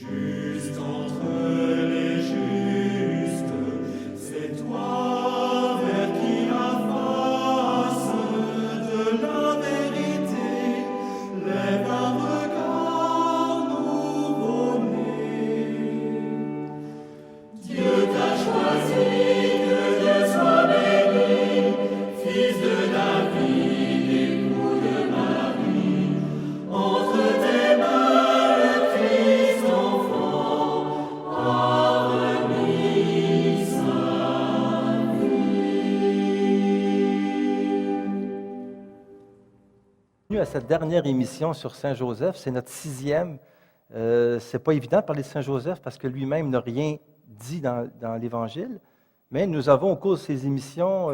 Juste entre les justes, c'est toi vers qui la face de la vérité lève un regard nouveau-né. Dieu t'a choisi, que Dieu soit béni, fils de David, époux de Marie, entre tes mains le Christ enfant a remis sa Bienvenue à cette dernière émission sur Saint-Joseph. C'est notre 6e. C'est pas évident de parler de Saint-Joseph parce que lui-même n'a rien dit dans l'Évangile, mais nous avons au cours de ces émissions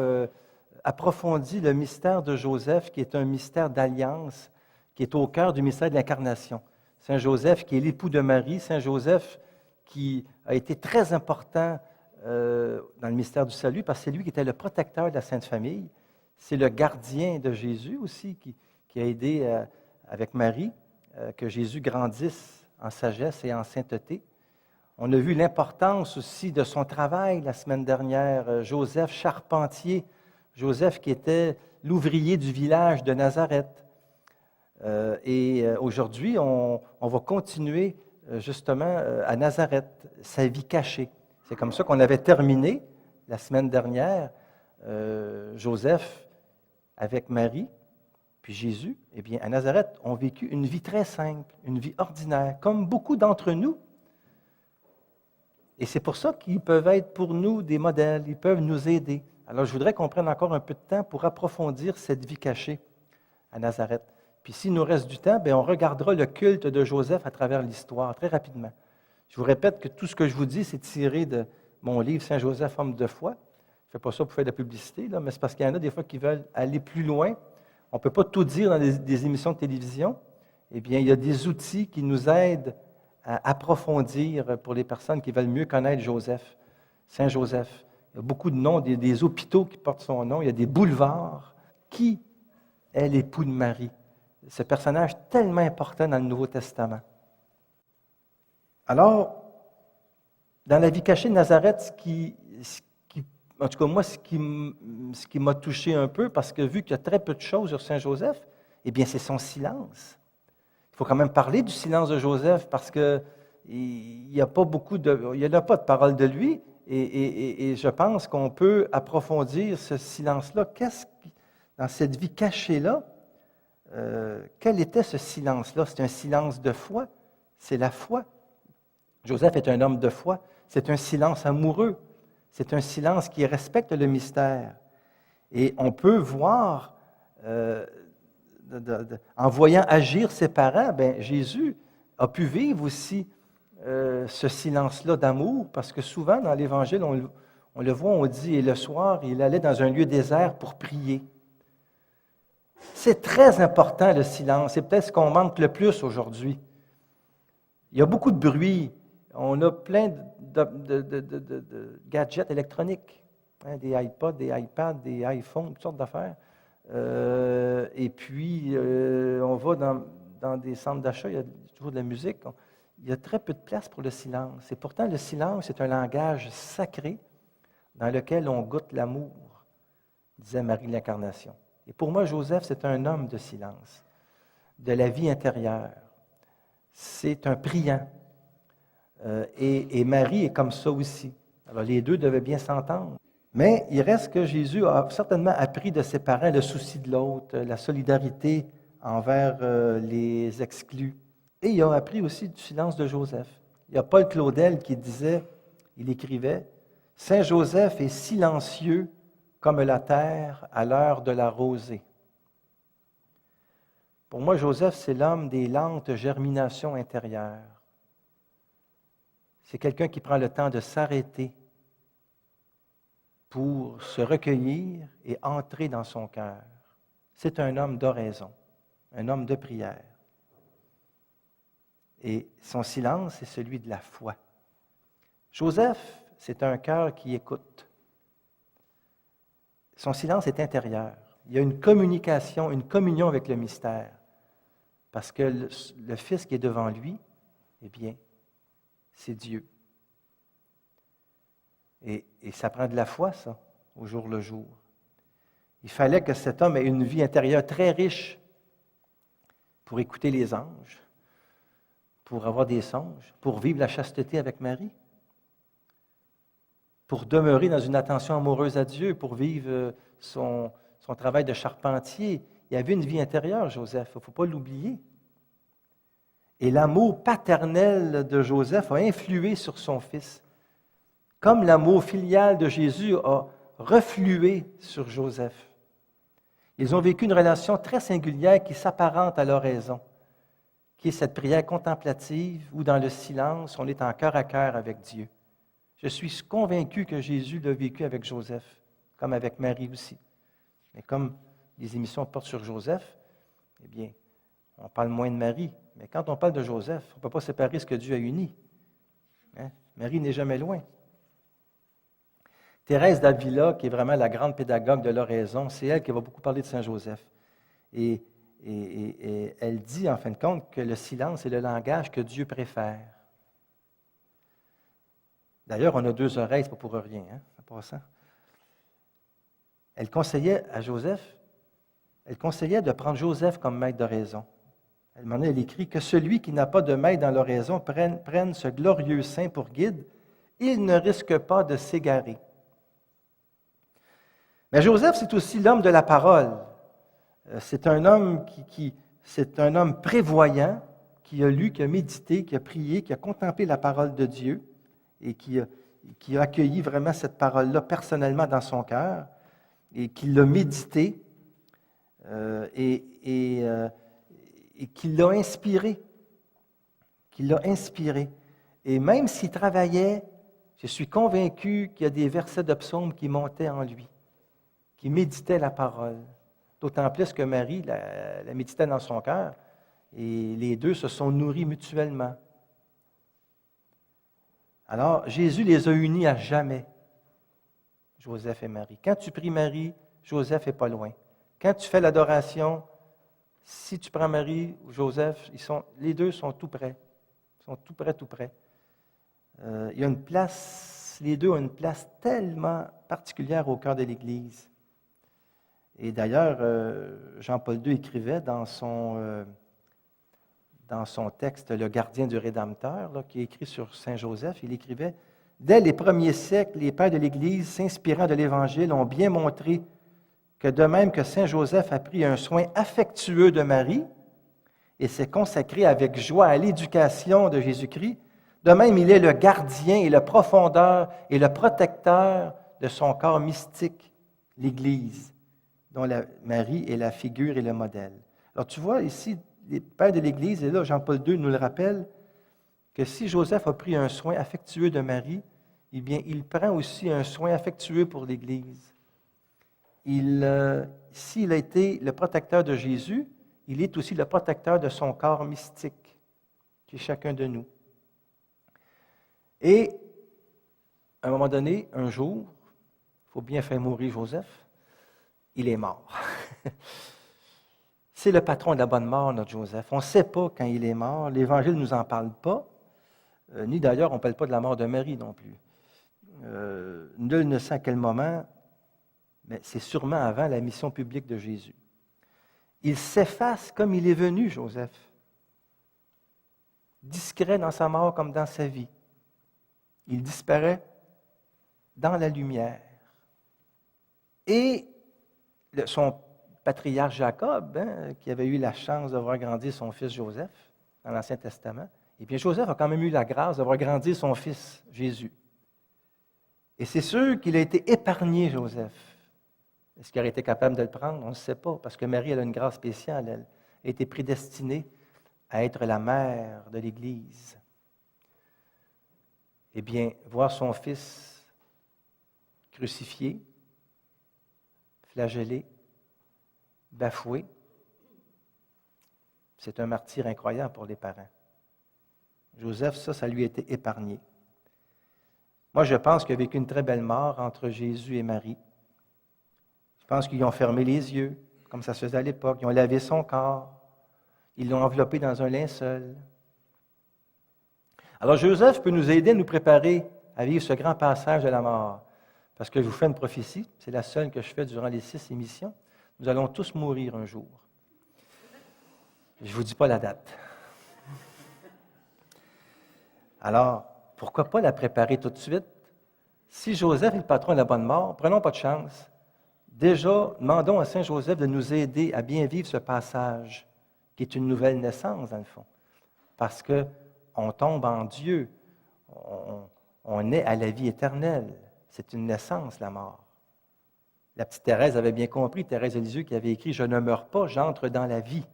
approfondi le mystère de Joseph, qui est un mystère d'alliance, qui est au cœur du mystère de l'Incarnation. Saint-Joseph qui est l'époux de Marie, Saint-Joseph qui a été très important dans le mystère du salut parce que c'est lui qui était le protecteur de la Sainte Famille. C'est le gardien de Jésus aussi qui a aidé avec Marie que Jésus grandisse en sagesse et en sainteté. On a vu l'importance aussi de son travail la semaine dernière. Joseph charpentier, Joseph qui était l'ouvrier du village de Nazareth. Aujourd'hui, on va continuer justement à Nazareth, sa vie cachée. C'est comme ça qu'on avait terminé la semaine dernière, Joseph avec Marie, puis Jésus, eh bien, à Nazareth, ont vécu une vie très simple, une vie ordinaire, comme beaucoup d'entre nous. Et c'est pour ça qu'ils peuvent être pour nous des modèles, ils peuvent nous aider. Alors, je voudrais qu'on prenne encore un peu de temps pour approfondir cette vie cachée à Nazareth. Puis, s'il nous reste du temps, bien, on regardera le culte de Joseph à travers l'histoire, très rapidement. Je vous répète que tout ce que je vous dis, c'est tiré de mon livre « Saint-Joseph, homme de foi ». Je ne fais pas ça pour faire de la publicité, là, mais c'est parce qu'il y en a des fois qui veulent aller plus loin. On ne peut pas tout dire dans des émissions de télévision. Eh bien, il y a des outils qui nous aident à approfondir pour les personnes qui veulent mieux connaître Joseph, Saint-Joseph. Il y a beaucoup de noms, des hôpitaux qui portent son nom, il y a des boulevards. Qui est l'époux de Marie? Ce personnage tellement important dans le Nouveau Testament. Alors, dans la vie cachée de Nazareth, en tout cas, moi, ce qui m'a touché un peu, parce que vu qu'il y a très peu de choses sur Saint-Joseph, eh bien, c'est son silence. Il faut quand même parler du silence de Joseph, parce qu'il n'y a pas de parole de lui, et je pense qu'on peut approfondir ce silence-là. Dans cette vie cachée-là, quel était ce silence-là? C'est un silence de foi, c'est la foi. Joseph est un homme de foi, c'est un silence amoureux. C'est un silence qui respecte le mystère. Et on peut voir, en voyant agir ses parents, bien, Jésus a pu vivre aussi ce silence-là d'amour, parce que souvent dans l'Évangile, on le voit, on dit, et le soir, il allait dans un lieu désert pour prier. C'est très important le silence, c'est peut-être ce qu'on manque le plus aujourd'hui. Il y a beaucoup de bruit. On a plein de gadgets électroniques, hein, des iPods, des iPads, des iPhones, toutes sortes d'affaires. Et puis, on va dans des centres d'achat, il y a toujours de la musique. Il y a très peu de place pour le silence. Et pourtant, le silence est un langage sacré dans lequel on goûte l'amour, disait Marie de l'Incarnation. Et pour moi, Joseph, c'est un homme de silence, de la vie intérieure. C'est un priant. Et Marie est comme ça aussi. Alors, les deux devaient bien s'entendre. Mais il reste que Jésus a certainement appris de ses parents le souci de l'autre, la solidarité envers les exclus. Et il a appris aussi du silence de Joseph. Il y a Paul Claudel qui il écrivait, « Saint Joseph est silencieux comme la terre à l'heure de la rosée. » Pour moi, Joseph, c'est l'homme des lentes germinations intérieures. C'est quelqu'un qui prend le temps de s'arrêter pour se recueillir et entrer dans son cœur. C'est un homme d'oraison, un homme de prière. Et son silence est celui de la foi. Joseph, c'est un cœur qui écoute. Son silence est intérieur. Il y a une communication, une communion avec le mystère. Parce que le Fils qui est devant lui, eh bien, c'est Dieu. Et ça prend de la foi, ça, au jour le jour. Il fallait que cet homme ait une vie intérieure très riche pour écouter les anges, pour avoir des songes, pour vivre la chasteté avec Marie, pour demeurer dans une attention amoureuse à Dieu, pour vivre son travail de charpentier. Il avait une vie intérieure, Joseph, il ne faut pas l'oublier. Et l'amour paternel de Joseph a influé sur son fils, comme l'amour filial de Jésus a reflué sur Joseph. Ils ont vécu une relation très singulière qui s'apparente à l'oraison, qui est cette prière contemplative où, dans le silence, on est en cœur à cœur avec Dieu. Je suis convaincu que Jésus l'a vécu avec Joseph, comme avec Marie aussi. Mais comme les émissions portent sur Joseph, eh bien, on parle moins de Marie. Mais quand on parle de Joseph, on ne peut pas séparer ce que Dieu a uni. Hein? Marie n'est jamais loin. Thérèse d'Avila, qui est vraiment la grande pédagogue de l'oraison, c'est elle qui va beaucoup parler de Saint Joseph. Et elle dit, en fin de compte, que le silence est le langage que Dieu préfère. D'ailleurs, on a deux oreilles, ce n'est pas pour rien, hein, en passant. Elle conseillait à Joseph, elle conseillait de prendre Joseph comme maître d'oraison. Elle écrit que celui qui n'a pas de maître dans l'oraison prenne ce glorieux saint pour guide, il ne risque pas de s'égarer. Mais Joseph, c'est aussi l'homme de la parole. C'est un homme c'est un homme prévoyant qui a lu, qui a médité, qui a prié, qui a contemplé la parole de Dieu et qui a accueilli vraiment cette parole-là personnellement dans son cœur et qui l'a médité et qui l'a inspiré. Et même s'il travaillait, je suis convaincu qu'il y a des versets de psaumes qui montaient en lui, qui méditait la parole. D'autant plus que Marie la méditait dans son cœur, et les deux se sont nourris mutuellement. Alors, Jésus les a unis à jamais, Joseph et Marie. Quand tu pries Marie, Joseph n'est pas loin. Quand tu fais l'adoration, si tu prends Marie ou Joseph, les deux sont tout près. Ils sont tout près. Il y a une place, les deux ont une place tellement particulière au cœur de l'Église. Et d'ailleurs, Jean-Paul II écrivait dans son texte « Le gardien du Rédempteur », là, qui est écrit sur Saint Joseph, il écrivait « Dès les premiers siècles, les pères de l'Église, s'inspirant de l'Évangile, ont bien montré que de même que Saint Joseph a pris un soin affectueux de Marie et s'est consacré avec joie à l'éducation de Jésus-Christ, de même il est le gardien et le profondeur et le protecteur de son corps mystique, l'Église, dont Marie est la figure et le modèle. » Alors tu vois ici, les pères de l'Église, et là Jean-Paul II nous le rappelle, que si Joseph a pris un soin affectueux de Marie, eh bien, il prend aussi un soin affectueux pour l'Église. S'il a été le protecteur de Jésus, il est aussi le protecteur de son corps mystique, qui est chacun de nous. Et, à un moment donné, un jour, il faut bien faire mourir Joseph, il est mort. C'est le patron de la bonne mort, notre Joseph. On ne sait pas quand il est mort. l'Évangile ne nous en parle pas, ni d'ailleurs on ne parle pas de la mort de Marie non plus. Nul ne sait à quel moment, mais c'est sûrement avant la mission publique de Jésus. Il s'efface comme il est venu, Joseph. Discret dans sa mort comme dans sa vie. Il disparaît dans la lumière. Et son patriarche Jacob, qui avait eu la chance de voir grandir son fils Joseph dans l'Ancien Testament, eh bien Joseph a quand même eu la grâce de voir grandir son fils Jésus. Et c'est sûr qu'il a été épargné, Joseph. Est-ce qu'il aurait été capable de le prendre? On ne sait pas, parce que Marie, elle a une grâce spéciale. Elle a été prédestinée à être la mère de l'Église. Eh bien, voir son fils crucifié, flagellé, bafoué, c'est un martyre incroyable pour les parents. Joseph, ça lui a été épargné. Moi, je pense qu'il a vécu une très belle mort entre Jésus et Marie. Je pense qu'ils ont fermé les yeux, comme ça se faisait à l'époque. Ils ont lavé son corps. Ils l'ont enveloppé dans un linceul. Alors Joseph peut nous aider à nous préparer à vivre ce grand passage de la mort. Parce que je vous fais une prophétie, c'est la seule que je fais durant les 6 émissions. Nous allons tous mourir un jour. Je ne vous dis pas la date. Alors, pourquoi pas la préparer tout de suite? Si Joseph est le patron de la bonne mort, prenons pas de chance. Déjà, demandons à Saint Joseph de nous aider à bien vivre ce passage, qui est une nouvelle naissance, dans le fond. Parce qu'on tombe en Dieu, on est à la vie éternelle. C'est une naissance, la mort. La petite Thérèse avait bien compris, Thérèse de Lisieux, qui avait écrit « Je ne meurs pas, j'entre dans la vie ».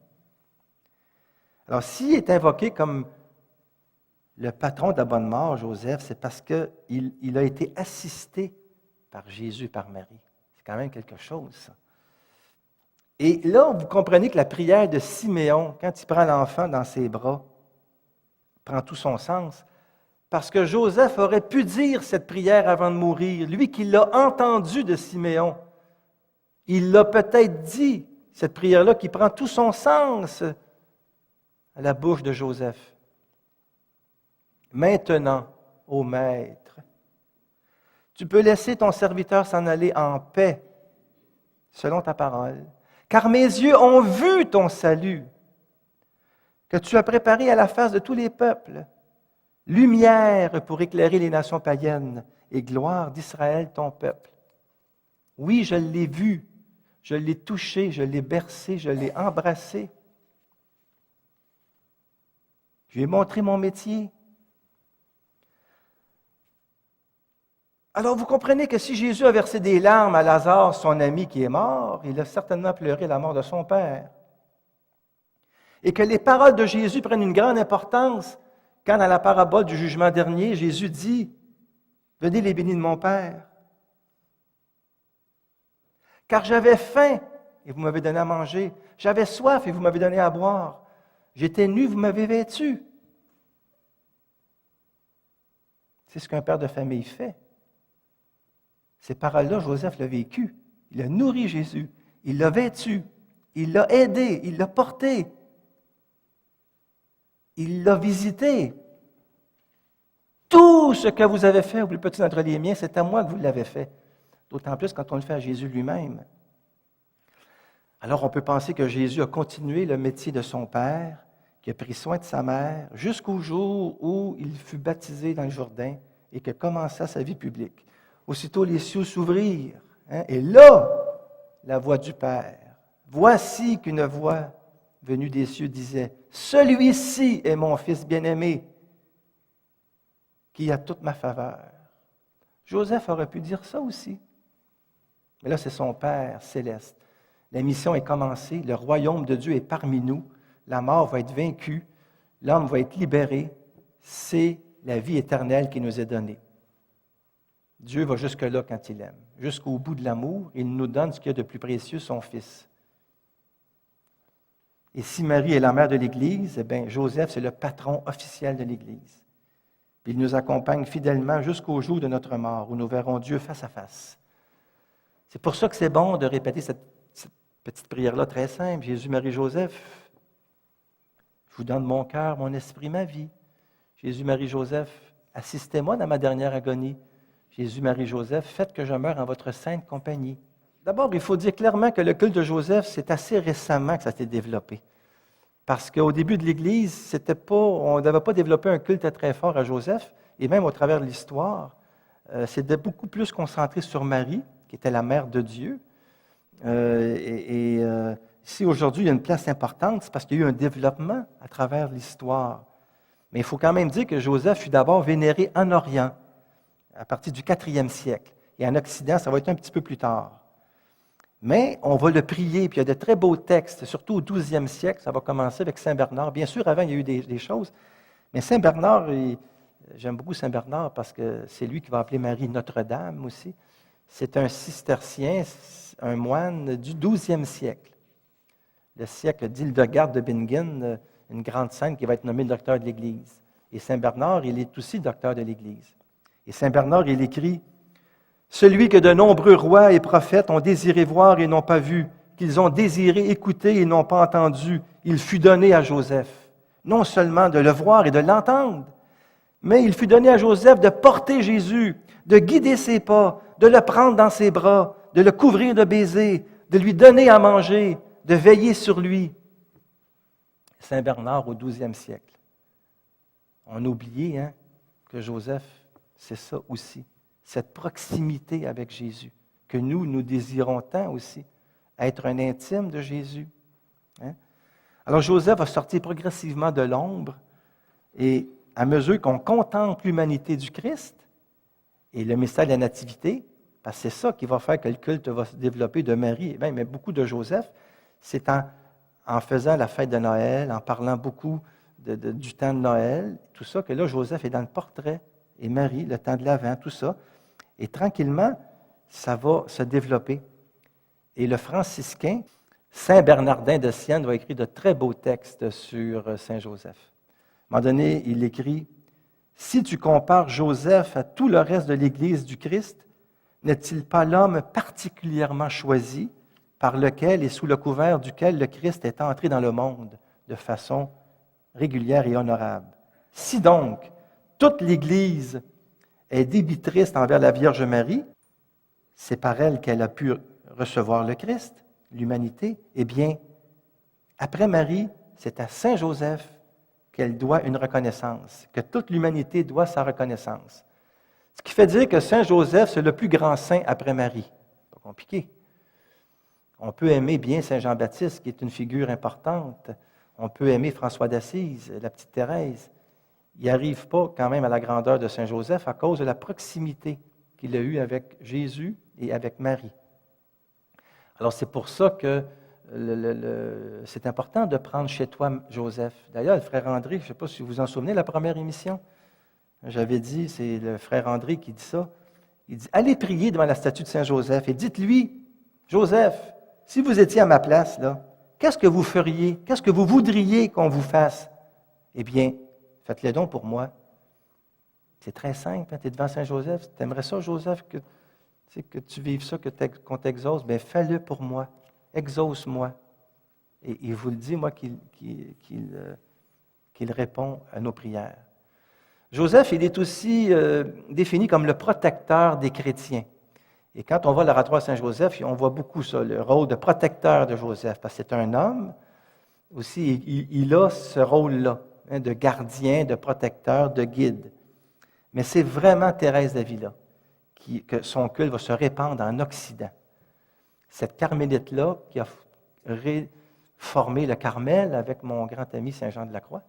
Alors, s'il est invoqué comme le patron de la bonne mort, Joseph, c'est parce qu'il a été assisté par Jésus, par Marie. C'est quand même quelque chose, ça. Et là, vous comprenez que la prière de Siméon, quand il prend l'enfant dans ses bras, prend tout son sens, parce que Joseph aurait pu dire cette prière avant de mourir, lui qui l'a entendu de Siméon. Il l'a peut-être dit, cette prière-là, qui prend tout son sens à la bouche de Joseph. Maintenant, ô Maître, tu peux laisser ton serviteur s'en aller en paix, selon ta parole, car mes yeux ont vu ton salut, que tu as préparé à la face de tous les peuples, lumière pour éclairer les nations païennes et gloire d'Israël, ton peuple. Oui, je l'ai vu, je l'ai touché, je l'ai bercé, je l'ai embrassé. Je lui ai montré mon métier. Alors, vous comprenez que si Jésus a versé des larmes à Lazare, son ami qui est mort, il a certainement pleuré la mort de son Père. Et que les paroles de Jésus prennent une grande importance quand, dans la parabole du jugement dernier, Jésus dit « Venez les bénis de mon Père. Car j'avais faim et vous m'avez donné à manger. J'avais soif et vous m'avez donné à boire. J'étais nu, vous m'avez vêtu. » C'est ce qu'un père de famille fait. Ces paroles-là, Joseph l'a vécu. Il a nourri Jésus. Il l'a vêtu. Il l'a aidé. Il l'a porté. Il l'a visité. Tout ce que vous avez fait au plus petit d'entre les miens, c'est à moi que vous l'avez fait. D'autant plus quand on le fait à Jésus lui-même. Alors on peut penser que Jésus a continué le métier de son Père, qui a pris soin de sa mère, jusqu'au jour où il fut baptisé dans le Jourdain et que commença sa vie publique. Aussitôt les cieux s'ouvrirent, et là, la voix du Père. Voici qu'une voix venue des cieux disait, « Celui-ci est mon Fils bien-aimé, qui a toute ma faveur. » Joseph aurait pu dire ça aussi. Mais là, c'est son Père céleste. La mission est commencée, le royaume de Dieu est parmi nous, la mort va être vaincue, l'homme va être libéré, c'est la vie éternelle qui nous est donnée. Dieu va jusque-là quand il aime. Jusqu'au bout de l'amour, il nous donne ce qu'il y a de plus précieux, son Fils. Et si Marie est la mère de l'Église, eh bien, Joseph, c'est le patron officiel de l'Église. Puis il nous accompagne fidèlement jusqu'au jour de notre mort, où nous verrons Dieu face à face. C'est pour ça que c'est bon de répéter cette petite prière-là très simple. Jésus, Marie, Joseph, je vous donne mon cœur, mon esprit, ma vie. Jésus, Marie, Joseph, assistez-moi dans ma dernière agonie. Jésus, Marie, Joseph, faites que je meure en votre sainte compagnie. D'abord, il faut dire clairement que le culte de Joseph, c'est assez récemment que ça s'est développé. Parce qu'au début de l'Église, on n'avait pas développé un culte très fort à Joseph, et même au travers de l'histoire, c'était beaucoup plus concentré sur Marie, qui était la mère de Dieu. Si aujourd'hui il y a une place importante, c'est parce qu'il y a eu un développement à travers l'histoire. Mais il faut quand même dire que Joseph fut d'abord vénéré en Orient, à partir du 4e siècle. Et en Occident, ça va être un petit peu plus tard. Mais on va le prier, puis il y a de très beaux textes, surtout au 12e siècle, ça va commencer avec Saint Bernard. Bien sûr, avant, il y a eu des choses, mais Saint Bernard, j'aime beaucoup Saint Bernard parce que c'est lui qui va appeler Marie Notre-Dame aussi. C'est un cistercien, un moine du 12e siècle. Le siècle d'Hildegarde de Bingen, une grande sainte qui va être nommée docteur de l'Église. Et Saint Bernard, il est aussi docteur de l'Église. Et Saint Bernard, il écrit « Celui que de nombreux rois et prophètes ont désiré voir et n'ont pas vu, qu'ils ont désiré écouter et n'ont pas entendu, il fut donné à Joseph, non seulement de le voir et de l'entendre, Mais il fut donné à Joseph de porter Jésus, de guider ses pas, de le prendre dans ses bras, de le couvrir de baisers, de lui donner à manger, de veiller sur lui. Saint Bernard au XIIe siècle. On a oublié que Joseph, c'est ça aussi, cette proximité avec Jésus, que nous désirons tant aussi, être un intime de Jésus. Alors Joseph va sortir progressivement de l'ombre et à mesure qu'on contemple l'humanité du Christ et le mystère de la Nativité, parce que c'est ça qui va faire que le culte va se développer de Marie et même beaucoup de Joseph, c'est en faisant la fête de Noël, en parlant beaucoup du temps de Noël, tout ça, que là, Joseph est dans le portrait, et Marie, le temps de l'Avent, tout ça. Et tranquillement, ça va se développer. Et le franciscain, Saint Bernardin de Sienne, va écrire de très beaux textes sur Saint Joseph. À un moment donné, il écrit « Si tu compares Joseph à tout le reste de l'Église du Christ, n'est-il pas l'homme particulièrement choisi par lequel et sous le couvert duquel le Christ est entré dans le monde de façon régulière et honorable? Si donc toute l'Église est débitrice envers la Vierge Marie, c'est par elle qu'elle a pu recevoir le Christ, l'humanité. Eh bien, après Marie, c'est à Saint Joseph qu'elle doit une reconnaissance, que toute l'humanité doit sa reconnaissance. Ce qui fait dire que Saint Joseph, c'est le plus grand saint après Marie. Pas compliqué. On peut aimer bien Saint Jean-Baptiste, qui est une figure importante. On peut aimer François d'Assise, la petite Thérèse. Il n'arrive pas quand même à la grandeur de Saint Joseph à cause de la proximité qu'il a eue avec Jésus et avec Marie. Alors c'est pour ça que c'est important de prendre chez toi Joseph. D'ailleurs, le frère André, je ne sais pas si vous vous en souvenez, la première émission, j'avais dit, c'est le frère André qui dit ça, il dit, allez prier devant la statue de Saint Joseph et dites-lui, Joseph, si vous étiez à ma place, là, qu'est-ce que vous feriez? Qu'est-ce que vous voudriez qu'on vous fasse? Eh bien, faites-le donc pour moi. C'est très simple, tu es devant Saint Joseph, tu aimerais ça, Joseph, que tu vives ça, qu'on t'exauce? Bien, fais-le pour moi. Exauce-moi. Et il vous le dit, moi, qu'il répond à nos prières. Joseph, il est aussi défini comme le protecteur des chrétiens. Et quand on va à l'oratoire Saint-Joseph, on voit beaucoup ça, le rôle de protecteur de Joseph, parce que c'est un homme, aussi, il a ce rôle-là, de gardien, de protecteur, de guide. Mais c'est vraiment Thérèse d'Avila que son culte va se répandre en Occident. Cette carmélite-là, qui a réformé le Carmel avec mon grand ami Saint-Jean de la Croix,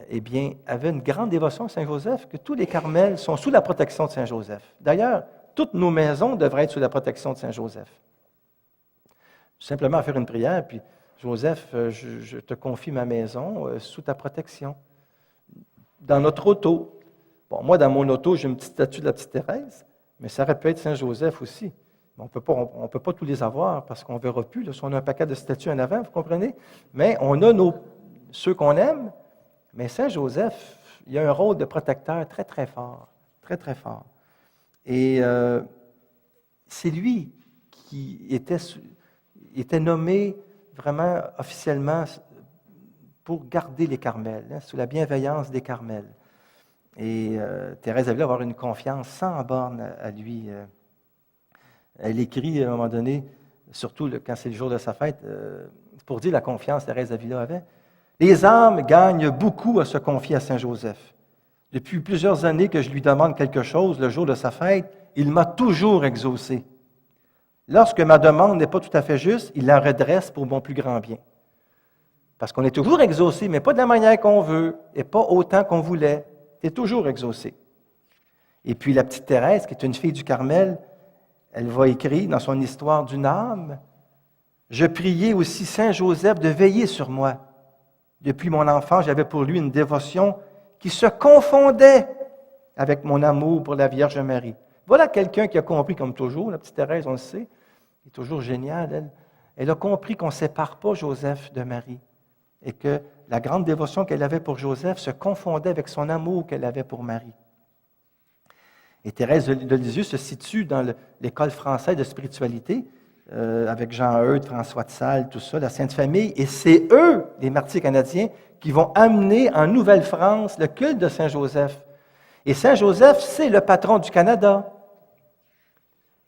eh bien, avait une grande dévotion à Saint-Joseph, que tous les Carmels sont sous la protection de Saint-Joseph. D'ailleurs, toutes nos maisons devraient être sous la protection de Saint-Joseph. Simplement faire une prière, puis Joseph, je te confie ma maison sous ta protection. Dans notre auto, bon, moi, dans mon auto, j'ai une petite statue de la petite Thérèse, mais ça aurait pu être Saint-Joseph aussi. On ne peut pas tous les avoir parce qu'on ne verra plus. Là, si on a un paquet de statues en avant, vous comprenez? Mais on a ceux qu'on aime, mais Saint-Joseph, il a un rôle de protecteur très, très fort. Très, très fort. Et c'est lui qui était nommé vraiment officiellement pour garder les Carmels, sous la bienveillance des Carmels. Et Thérèse avait avoir une confiance sans borne à lui. Elle écrit à un moment donné, surtout quand c'est le jour de sa fête, pour dire la confiance que Thérèse d'Avila avait. Les âmes gagnent beaucoup à se confier à Saint Joseph. Depuis plusieurs années que je lui demande quelque chose le jour de sa fête, il m'a toujours exaucé. Lorsque ma demande n'est pas tout à fait juste, il la redresse pour mon plus grand bien. Parce qu'on est toujours exaucé, mais pas de la manière qu'on veut, et pas autant qu'on voulait. Tu es toujours exaucé. Et puis la petite Thérèse, qui est une fille du Carmel, elle va écrire dans son histoire d'une âme, « Je priais aussi Saint Joseph de veiller sur moi. Depuis mon enfance, j'avais pour lui une dévotion qui se confondait avec mon amour pour la Vierge Marie. » Voilà quelqu'un qui a compris, comme toujours, la petite Thérèse, on le sait, elle est toujours géniale, elle. Elle a compris qu'on ne sépare pas Joseph de Marie et que la grande dévotion qu'elle avait pour Joseph se confondait avec son amour qu'elle avait pour Marie. Et Thérèse de Lisieux se situe dans l'école française de spiritualité, avec Jean Eudes, François de Sales, tout ça, la Sainte Famille, et c'est eux, les martyrs canadiens, qui vont amener en Nouvelle-France le culte de Saint-Joseph. Et Saint-Joseph, c'est le patron du Canada.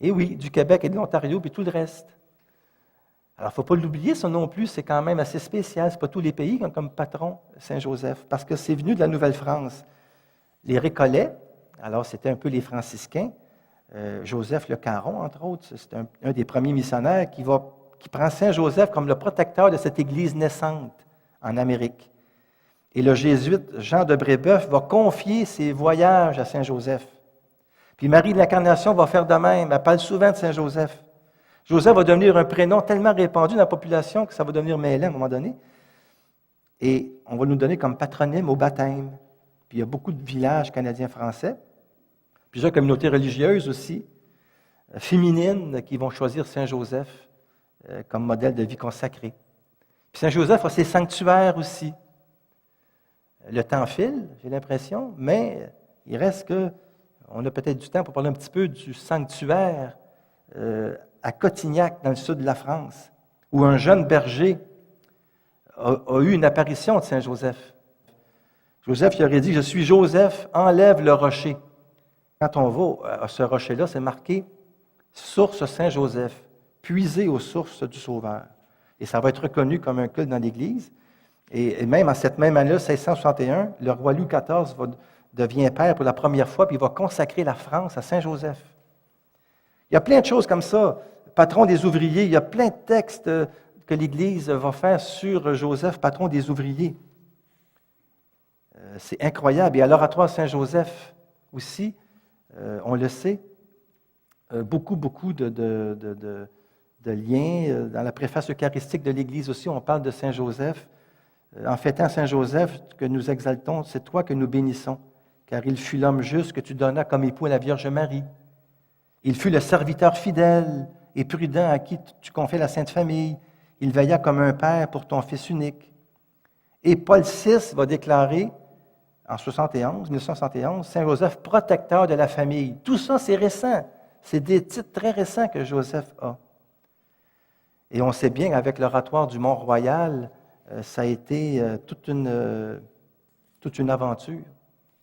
Et oui, du Québec et de l'Ontario, puis tout le reste. Alors, il ne faut pas l'oublier, ça non plus, c'est quand même assez spécial. Ce n'est pas tous les pays qui ont comme patron Saint-Joseph, parce que c'est venu de la Nouvelle-France. Les Récollets, alors c'était un peu les franciscains, Joseph Le Caron, entre autres, c'est un des premiers missionnaires qui prend Saint-Joseph comme le protecteur de cette Église naissante en Amérique. Et le jésuite Jean de Brébeuf va confier ses voyages à Saint-Joseph. Puis Marie de l'Incarnation va faire de même, elle parle souvent de Saint-Joseph. Joseph va devenir un prénom tellement répandu dans la population que ça va devenir mêlant à un moment donné. Et on va nous donner comme patronyme au baptême. Puis il y a beaucoup de villages canadiens-français, plusieurs communautés religieuses aussi, féminines, qui vont choisir Saint-Joseph comme modèle de vie consacrée. Puis Saint-Joseph a ses sanctuaires aussi. Le temps file, j'ai l'impression, mais il reste on a peut-être du temps pour parler un petit peu du sanctuaire à Cotignac, dans le sud de la France, où un jeune berger a eu une apparition de Saint-Joseph. Joseph il aurait dit, « Je suis Joseph, enlève le rocher. » Quand on va à ce rocher-là, c'est marqué « Source Saint-Joseph, puisée aux sources du Sauveur. » Et ça va être reconnu comme un culte dans l'Église. Et même en cette même année-là, 1661, le roi Louis XIV devient père pour la première fois, puis il va consacrer la France à Saint-Joseph. Il y a plein de choses comme ça. Patron des ouvriers, il y a plein de textes que l'Église va faire sur Joseph, patron des ouvriers. C'est incroyable. Et à l'oratoire Saint-Joseph aussi, on le sait, beaucoup de liens. Dans la préface eucharistique de l'Église aussi, on parle de Saint-Joseph. En fêtant Saint-Joseph, que nous exaltons, c'est toi que nous bénissons, car il fut l'homme juste que tu donnas comme époux à la Vierge Marie. Il fut le serviteur fidèle et prudent à qui tu confiais la Sainte Famille. Il veilla comme un père pour ton Fils unique. Et Paul VI va déclarer, en 1971, Saint-Joseph, protecteur de la famille. Tout ça, c'est récent. C'est des titres très récents que Joseph a. Et on sait bien qu'avec l'oratoire du Mont-Royal, ça a été toute une aventure.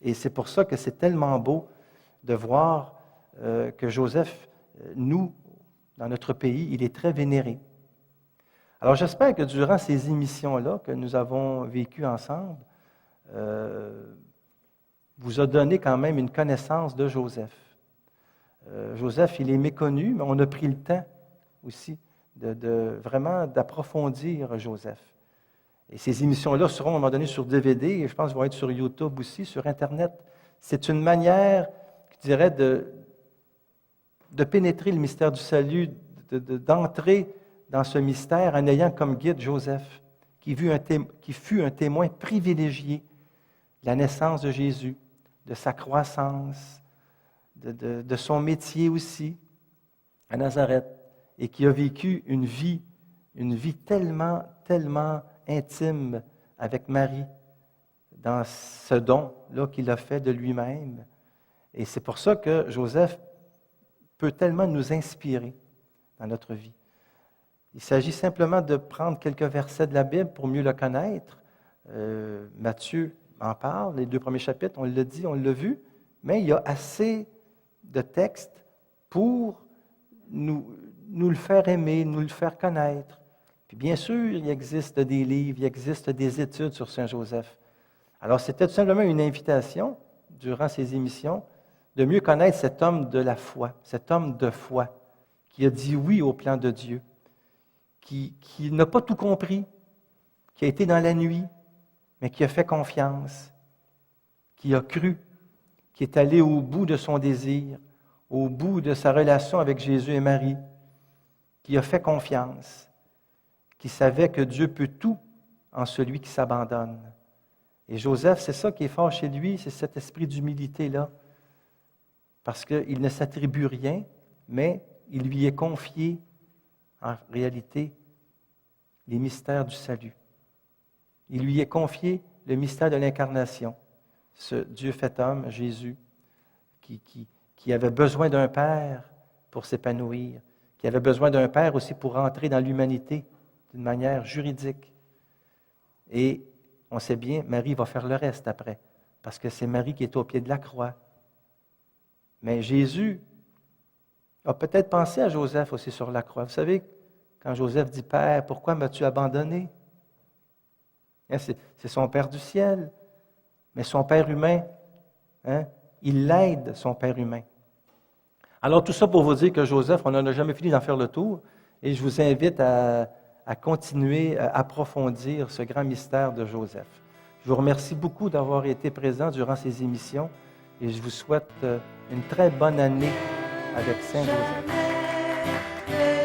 Et c'est pour ça que c'est tellement beau de voir que Joseph, nous, dans notre pays, il est très vénéré. Alors j'espère que durant ces émissions-là que nous avons vécues ensemble, vous a donné quand même une connaissance de Joseph. Joseph, il est méconnu, mais on a pris le temps aussi vraiment d'approfondir Joseph. Et ces émissions-là seront à un moment donné sur DVD, et je pense qu'elles vont être sur YouTube aussi, sur Internet. C'est une manière, je dirais, de pénétrer le mystère du salut, d'entrer dans ce mystère en ayant comme guide Joseph, qui fut un témoin privilégié de la naissance de Jésus, de sa croissance, de son métier aussi à Nazareth, et qui a vécu une vie tellement, tellement intime avec Marie, dans ce don-là qu'il a fait de lui-même. Et c'est pour ça que Joseph peut tellement nous inspirer dans notre vie. Il s'agit simplement de prendre quelques versets de la Bible pour mieux le connaître. Matthieu en parle, les 2 premiers chapitres, on l'a dit, on l'a vu, mais il y a assez de textes pour nous le faire aimer, nous le faire connaître. Puis bien sûr, il existe des livres, il existe des études sur Saint-Joseph. Alors c'était tout simplement une invitation, durant ces émissions, de mieux connaître cet homme de la foi, cet homme de foi, qui a dit oui au plan de Dieu, qui n'a pas tout compris, qui a été dans la nuit, mais qui a fait confiance, qui a cru, qui est allé au bout de son désir, au bout de sa relation avec Jésus et Marie, qui a fait confiance, qui savait que Dieu peut tout en celui qui s'abandonne. Et Joseph, c'est ça qui est fort chez lui, c'est cet esprit d'humilité-là, parce qu'il ne s'attribue rien, mais il lui est confié, en réalité, les mystères du salut. Il lui est confié le mystère de l'incarnation, ce Dieu fait homme, Jésus, qui avait besoin d'un père pour s'épanouir, qui avait besoin d'un père aussi pour entrer dans l'humanité d'une manière juridique. Et on sait bien, Marie va faire le reste après. parce que c'est Marie qui est au pied de la croix. Mais Jésus a peut-être pensé à Joseph aussi sur la croix. Vous savez, quand Joseph dit « Père, pourquoi m'as-tu abandonné? » C'est son Père du ciel, mais son Père humain, hein, il l'aide, son Père humain. Alors tout ça pour vous dire que Joseph, on n'en a jamais fini d'en faire le tour, et je vous invite à continuer à approfondir ce grand mystère de Joseph. Je vous remercie beaucoup d'avoir été présent durant ces émissions, et je vous souhaite une très bonne année avec Saint Joseph.